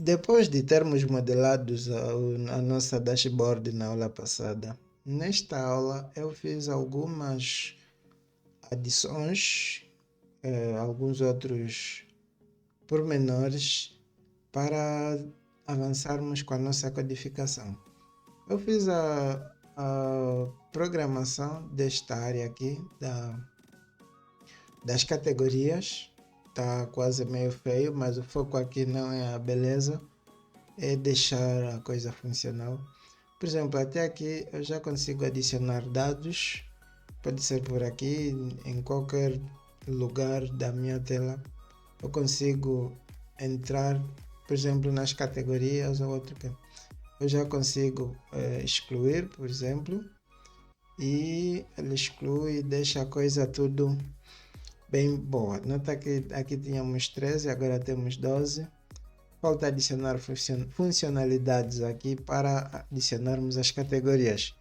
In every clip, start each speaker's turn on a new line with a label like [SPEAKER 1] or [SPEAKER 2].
[SPEAKER 1] Depois de termos modelados a nossa dashboard na aula passada, nesta aula eu fiz algumas adições, alguns outros pormenores para avançarmos com a nossa codificação. Eu fiz a programação desta área aqui, das categorias. Tá quase meio feio, mas o foco aqui não é a beleza, é deixar a coisa funcional. Por exemplo, até aqui eu já consigo adicionar dados, pode ser por aqui, em qualquer lugar da minha tela. Eu consigo entrar, por exemplo, nas categorias ou outro que eu já consigo excluir, por exemplo, e ele exclui e deixa a coisa tudo bem boa. Nota que aqui tínhamos 13, agora temos 12. Falta adicionar funcionalidades aqui para adicionarmos as categorias.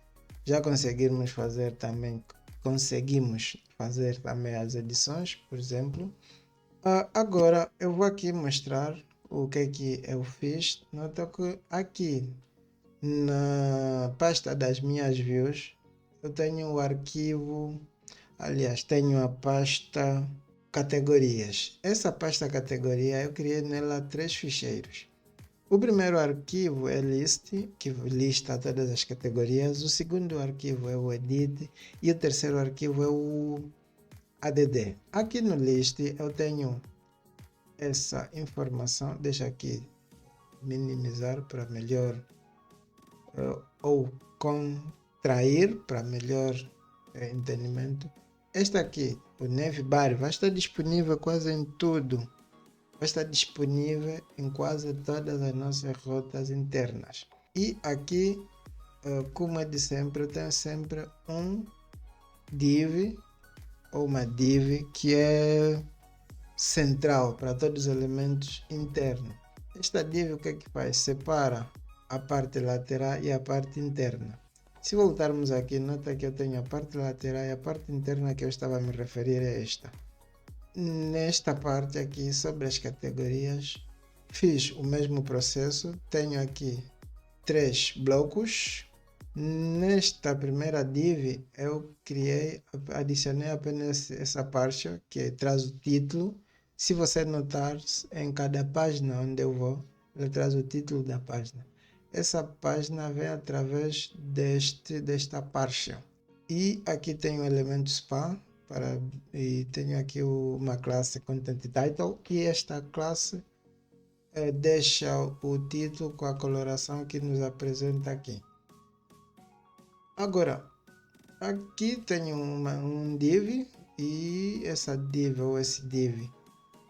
[SPEAKER 1] Já conseguimos fazer também as edições, por exemplo. Agora eu vou aqui mostrar o que é que eu fiz. Nota que aqui na pasta das minhas views eu tenho o arquivo, aliás, tenho a pasta categorias. Essa pasta categoria eu criei nela 3 ficheiros. O primeiro arquivo é list, que lista todas as categorias. O segundo arquivo é o edit e o terceiro arquivo é o add. Aqui no list eu tenho essa informação. Deixa aqui minimizar para melhor ou contrair para melhor entendimento. Esta aqui, o Navbar, vai estar disponível quase em tudo. Vai estar disponível em quase todas as nossas rotas internas. E aqui, como é de sempre, eu tenho sempre um div ou uma div que é central para todos os elementos internos. Esta div o que é que faz? Separa a parte lateral e a parte interna. Se voltarmos aqui, nota que eu tenho a parte lateral e a parte interna que eu estava a me referir é esta. Nesta parte aqui, sobre as categorias, fiz o mesmo processo. Tenho aqui 3 blocos. Nesta primeira div, eu adicionei apenas essa parte que traz o título. Se você notar, em cada página onde eu vou, ele traz o título da página. Essa página vem através desta partial. E aqui tenho o elemento span e tenho aqui uma classe content title e esta classe deixa o título com a coloração que nos apresenta aqui. Agora, aqui tenho um div e essa div ou esse div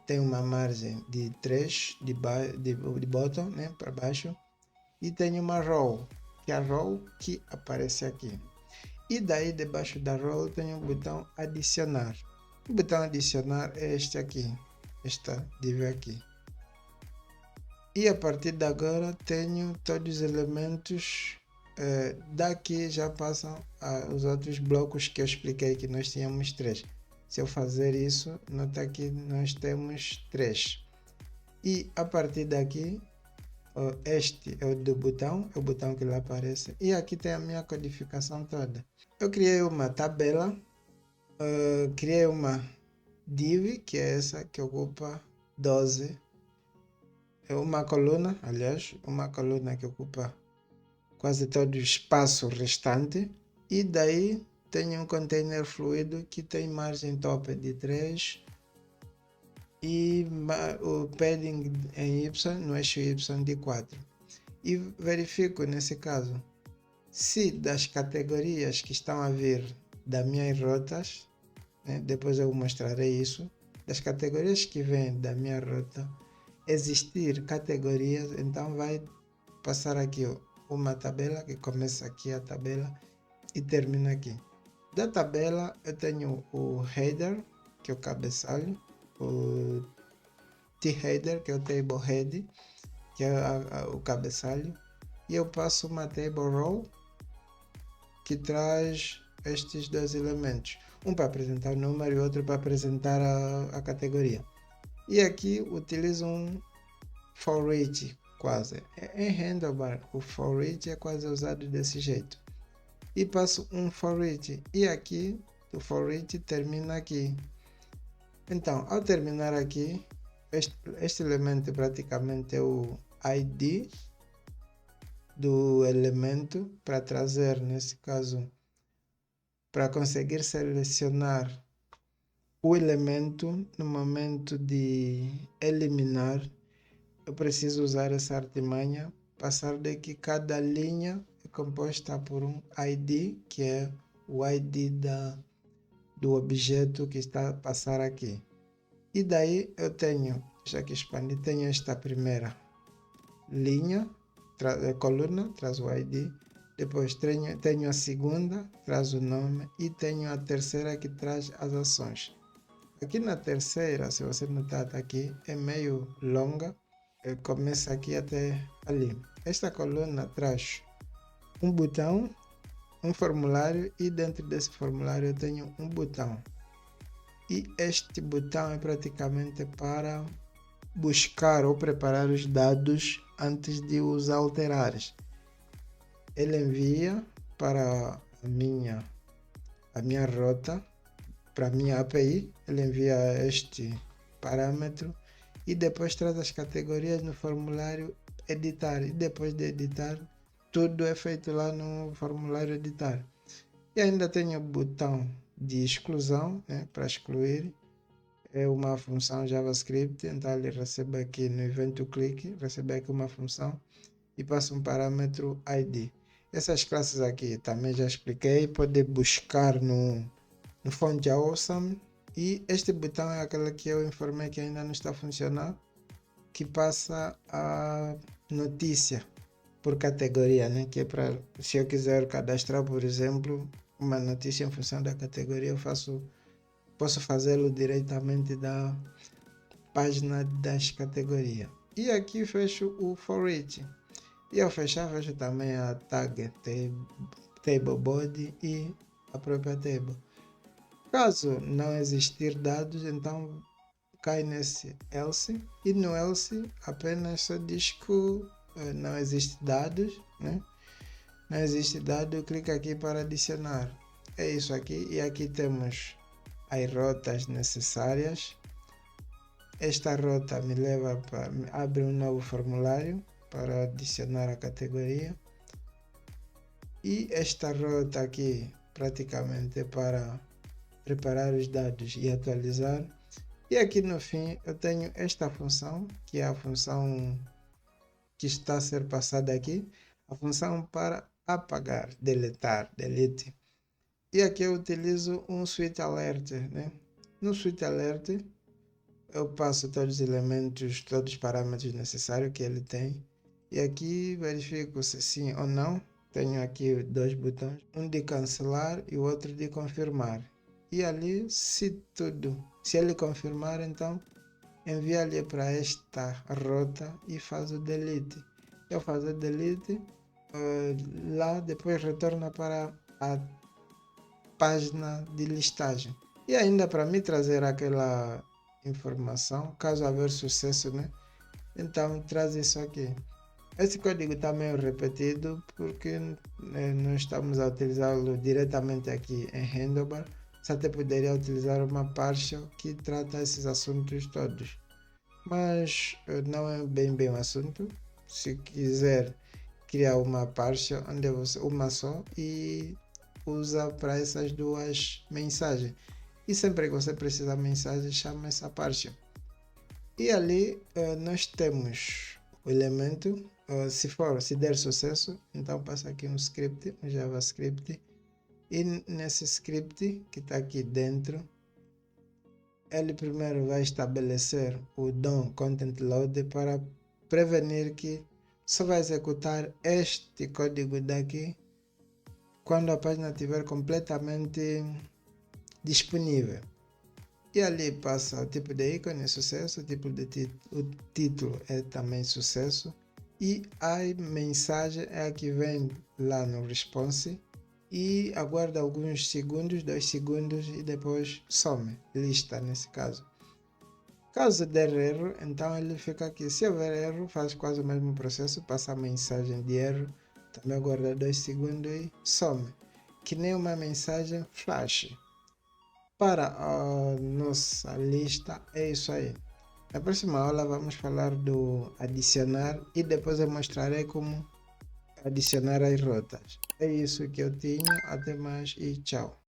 [SPEAKER 1] tem uma margem de 3 de bottom, né, para baixo. E tenho uma row, que é a row que aparece aqui. E daí debaixo da row tenho o botão adicionar. O botão adicionar é este aqui, esta div aqui. E a partir de agora tenho todos os elementos, daqui já passam os outros blocos que eu expliquei que nós tínhamos 3. Se eu fazer isso, nota que nós temos 3. E a partir daqui, este é o do botão, é o botão que lá aparece. E aqui tem a minha codificação toda. Eu criei uma tabela, criei uma div, que é essa que ocupa 12. É uma coluna, aliás, uma coluna que ocupa quase todo o espaço restante. E daí tenho um container fluido que tem margem top de 3 e o padding em Y, no eixo Y de 4. E verifico nesse caso se das categorias que estão a vir das minhas rotas, né, depois eu mostrarei isso, das categorias que vêm da minha rota, existir categorias, então vai passar aqui uma tabela que começa aqui a tabela e termina aqui. Da tabela eu tenho o header, que é o cabeçalho, o T-header, que é o table head, que é o cabeçalho, e eu passo uma table row que traz estes 2 elementos, um para apresentar o número e outro para apresentar a categoria. E aqui utilizo um for each, quase. Em Handlebar, o for each é quase usado desse jeito. E passo um for each. E aqui, o for each termina aqui. Então, ao terminar aqui, este elemento praticamente é o ID do elemento para trazer, nesse caso, para conseguir selecionar o elemento no momento de eliminar. Eu preciso usar essa artimanha, passar de que cada linha é composta por um ID, que é o ID do objeto que está a passar aqui. E daí eu tenho, já que expandi, tenho esta primeira linha, coluna, traz o ID. Depois tenho a segunda, traz o nome. E tenho a terceira que traz as ações. Aqui na terceira, se você notar, tá aqui, é meio longa. Começa aqui até ali. Esta coluna traz um botão, um formulário, e dentro desse formulário eu tenho um botão. E este botão é praticamente para buscar ou preparar os dados antes de os alterares. Ele envia para a minha rota, para a minha API, ele envia este parâmetro e depois traz as categorias no formulário editar. E depois de editar, tudo é feito lá no formulário editar. E ainda tenho o botão de exclusão, né, para excluir. É uma função JavaScript, então ele recebe aqui no evento click, recebe aqui uma função e passa um parâmetro ID. Essas classes aqui também já expliquei, pode buscar no fonte awesome. E este botão é aquele que eu informei que ainda não está funcionando, que passa a notícia por categoria, né? Que é para, se eu quiser cadastrar, por exemplo, uma notícia em função da categoria, posso fazê-lo diretamente da página das categorias. E aqui fecho o for each. E ao fechar, fecho também a tag table body e a própria table. Caso não existir dados, então cai nesse else, e no else apenas só diz que não existe dados, né? Não existe dado, clica aqui para adicionar. É isso aqui, e aqui temos as rotas necessárias. Esta rota me leva para abre um novo formulário para adicionar a categoria. E esta rota aqui praticamente é para preparar os dados e atualizar. E aqui no fim eu tenho esta função, que é a função que está a ser passada aqui, a função para apagar, deletar, delete. E aqui eu utilizo um switch alert, né? No switch alert eu passo todos os elementos, todos os parâmetros necessários que ele tem. E aqui verifico se sim ou não. Tenho aqui dois botões, um de cancelar e o outro de confirmar. E ali, se ele confirmar, então envia-lhe para esta rota e faz o delete. Eu faço o delete, lá depois retorna para a página de listagem. E ainda para me trazer aquela informação, caso haver sucesso, né? Então traz isso aqui. Esse código está meio repetido porque não estamos a utilizá-lo diretamente aqui em Handlebar. Você até poderia utilizar uma partial que trata esses assuntos todos. Mas não é bem o assunto. Se quiser criar uma partial, onde você uma só e usa para essas duas mensagens. E sempre que você precisar de mensagem, chama essa partial. E ali nós temos o elemento. Se der sucesso, então passa aqui um script, um JavaScript. E nesse script que está aqui dentro, ele primeiro vai estabelecer o DOM Content Load para prevenir que só vai executar este código daqui quando a página estiver completamente disponível. E ali passa o tipo de ícone, sucesso, o título é também sucesso. E a mensagem é a que vem lá no response e aguarda alguns segundos, 2 segundos, e depois some, lista nesse caso. Caso der erro, então ele fica aqui. Se houver erro, faz quase o mesmo processo, passa a mensagem de erro, também aguarda 2 segundos e some. Que nem uma mensagem flash. Para a nossa lista é isso aí. Na próxima aula vamos falar do adicionar e depois eu mostrarei como adicionar as rotas. É isso que eu tinha. Até mais e tchau.